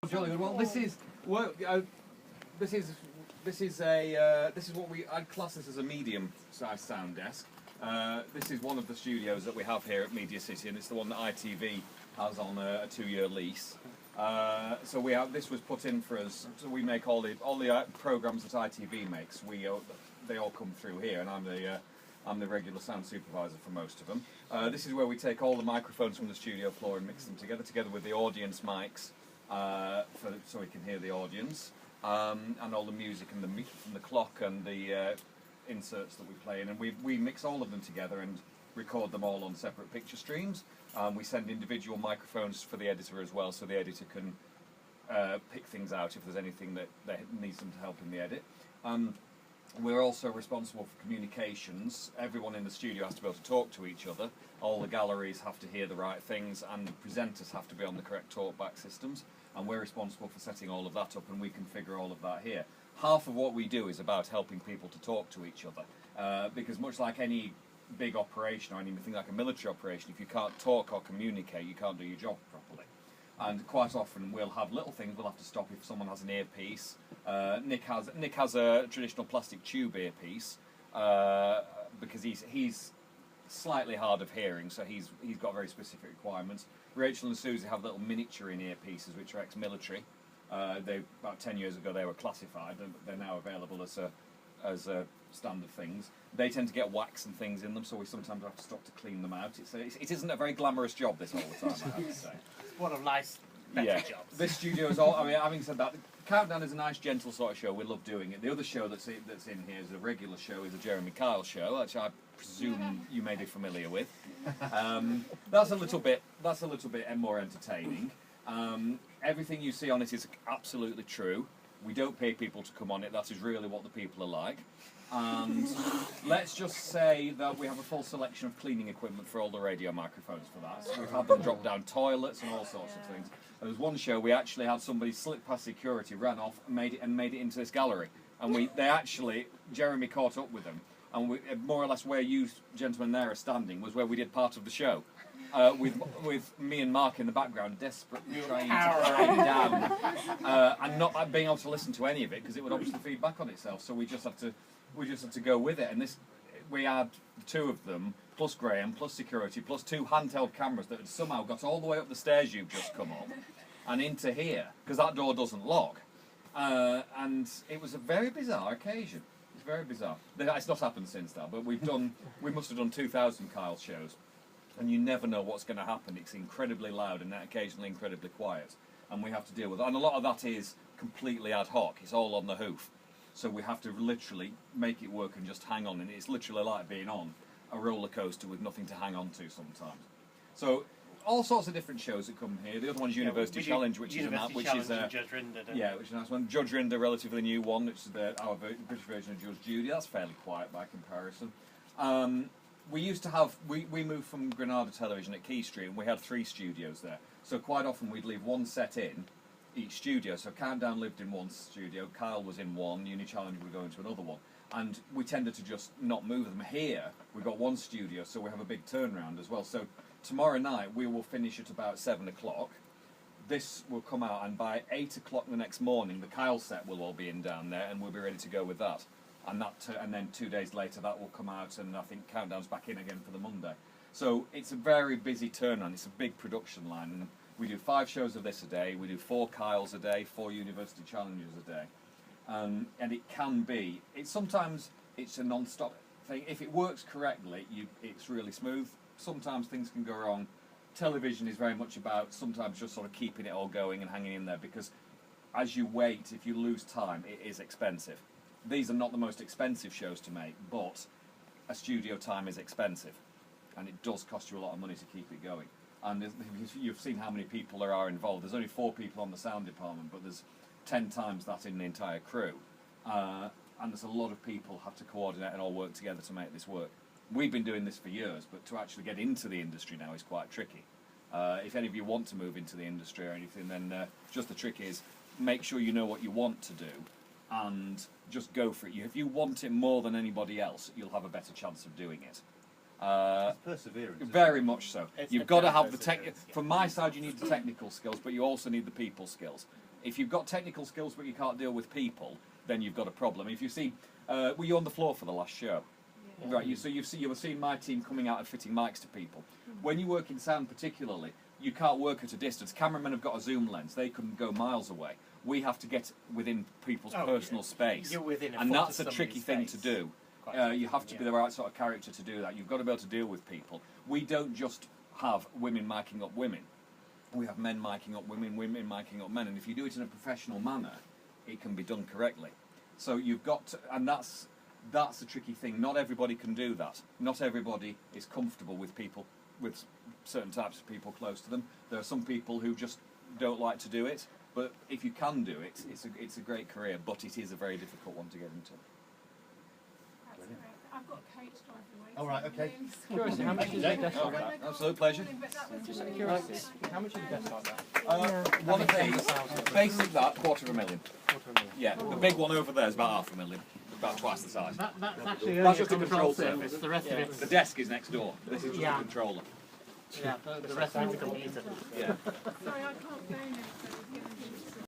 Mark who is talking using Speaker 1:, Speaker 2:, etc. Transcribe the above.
Speaker 1: Jolly good. Well, this is what I'd class this as a medium-sized sound desk. This is one of the studios that we have here at Media City, and it's the one that ITV has on a 2-year lease. So this was put in for us. So we make all the programs that ITV makes. They all come through here, and I'm the regular sound supervisor for most of them. This is where we take all the microphones from the studio floor and mix them together with the audience mics, so we can hear the audience, and all the music and from the clock and the inserts that we play in, and we mix all of them together and record them all on separate picture streams. We send individual microphones for the editor as well, so the editor can pick things out if there's anything that needs them to help in the edit. We're also responsible for communications. Everyone in the studio has to be able to talk to each other. All the galleries have to hear the right things, and the presenters have to be on the correct talkback systems. And we're responsible for setting all of that up, and we configure all of that here. Half of what we do is about helping people to talk to each other, because much like any big operation or anything like a military operation, if you can't talk or communicate, you can't do your job properly. And quite often we'll have little things. We'll have to stop if someone has an earpiece. Nick has a traditional plastic tube earpiece because he's slightly hard of hearing, so he's got very specific requirements. Rachel and Susie have little miniature in earpieces which are ex-military. About 10 years ago they were classified, and they're now available as standard things. They tend to get wax and things in them, so we sometimes have to stop to clean them out. It isn't a very glamorous job this all the time, I have to say.
Speaker 2: It's one of life's better jobs.
Speaker 1: This studio is all. I mean, having said that, Countdown is a nice, gentle sort of show. We love doing it. The other show that's in here is a regular show, is a Jeremy Kyle show, which I presume you may be familiar with. That's a little bit more entertaining. Everything you see on it is absolutely true. We don't pay people to come on it. That is really what the people are like. And let's just say that we have a full selection of cleaning equipment for all the radio microphones for that. So we've had them drop down toilets and all sorts of things. There was one show we actually had somebody slip past security, ran off, and made it into this gallery. And Jeremy caught up with them. And more or less where you gentlemen there are standing was where we did part of the show. With me and Mark in the background, desperately trying to hide down and not being able to listen to any of it because it would obviously feed back on itself. So we just had to go with it. And we had 2 of them, plus Graham, plus security, plus 2 handheld cameras that had somehow got all the way up the stairs you've just come up and into here because that door doesn't lock. And it was a very bizarre occasion. It's very bizarre. It's not happened since that, but we must have done 2,000 Kyle shows. And you never know what's going to happen. It's incredibly loud and occasionally incredibly quiet. And we have to deal with it. And a lot of that is completely ad hoc. It's all on the hoof. So we have to literally make it work and just hang on. And it's literally like being on a roller coaster with nothing to hang on to sometimes. So all sorts of different shows that come here. The other one's University Challenge, which is a nice one. Judge Rinder, relatively new one, which is our British version of Judge Judy. That's fairly quiet by comparison. We used to have, we moved from Granada Television at Key Street, and we had 3 studios there. So quite often we'd leave one set in each studio. So Countdown lived in one studio, Kyle was in one, Uni Challenge would go into another one. And we tended to just not move them. Here, we've got one studio, so we have a big turnaround as well. So tomorrow night, we will finish at about 7 o'clock. This will come out, and by 8 o'clock the next morning, the Kyle set will all be in down there, and we'll be ready to go with that. And then 2 days later that will come out, and I think Countdown's back in again for the Monday. So it's a very busy turnaround. It's a big production line, and we do 5 shows of this a day. We do 4 Kyles a day, 4 University Challenges a day, and it can be. Sometimes it's a non-stop thing. If it works correctly, it's really smooth. Sometimes things can go wrong. Television is very much about sometimes just sort of keeping it all going and hanging in there, because as you wait, if you lose time, it is expensive. These are not the most expensive shows to make, but a studio time is expensive, and it does cost you a lot of money to keep it going. And you've seen how many people there are involved. There's only 4 people on the sound department, but there's 10 times that in the entire crew. And there's a lot of people have to coordinate and all work together to make this work. We've been doing this for years, but to actually get into the industry now is quite tricky. If any of you want to move into the industry or anything, then just the trick is make sure you know what you want to do and just go for it. If you want it more than anybody else, you'll have a better chance of doing it.
Speaker 3: It's perseverance.
Speaker 1: Very much so. You've got to have the from my side, you need the technical skills, but you also need the people skills. If you've got technical skills but you can't deal with people, then you've got a problem. If you see, were you on the floor for the last show? Yeah. Right. You were seeing my team coming out and fitting mics to people. When you work in sound, particularly, you can't work at a distance. Cameramen have got a zoom lens; they can go miles away. We have to get within people's personal space,
Speaker 2: You're within a
Speaker 1: and
Speaker 2: foot
Speaker 1: that's
Speaker 2: of
Speaker 1: a tricky thing to
Speaker 2: somebody's
Speaker 1: do.
Speaker 2: space.
Speaker 1: You have to be the right sort of character to do that. You've got to be able to deal with people. We don't just have women miking up women. We have men miking up women, women miking up men, and if you do it in a professional manner, it can be done correctly. So you've got to, and that's the tricky thing. Not everybody can do that. Not everybody is comfortable with people, with certain types of people close to them. There are some people who just don't like to do it, but if you can do it, it's a great career, but it is a very difficult one to get into.
Speaker 4: That's great. I've got a coach driving away.
Speaker 3: All right, okay.
Speaker 5: Curiosity, how much is the desktop?
Speaker 1: Okay, absolute pleasure.
Speaker 5: Just out of curiosity, how much is the desktop that?
Speaker 1: One of these, basic that, $250,000.
Speaker 5: $250,000.
Speaker 1: Yeah, the big one over there is about $500,000, about twice the size.
Speaker 2: That's actually
Speaker 1: That's
Speaker 2: only
Speaker 1: just
Speaker 2: a
Speaker 1: a
Speaker 2: control
Speaker 1: control
Speaker 2: surface.
Speaker 1: surface.
Speaker 2: The rest of
Speaker 1: The
Speaker 2: it,
Speaker 1: desk is next door. This is just
Speaker 2: Yeah.
Speaker 1: a controller.
Speaker 2: the rest of it's a computer.
Speaker 1: Yeah.
Speaker 4: Sorry, I can't phone him.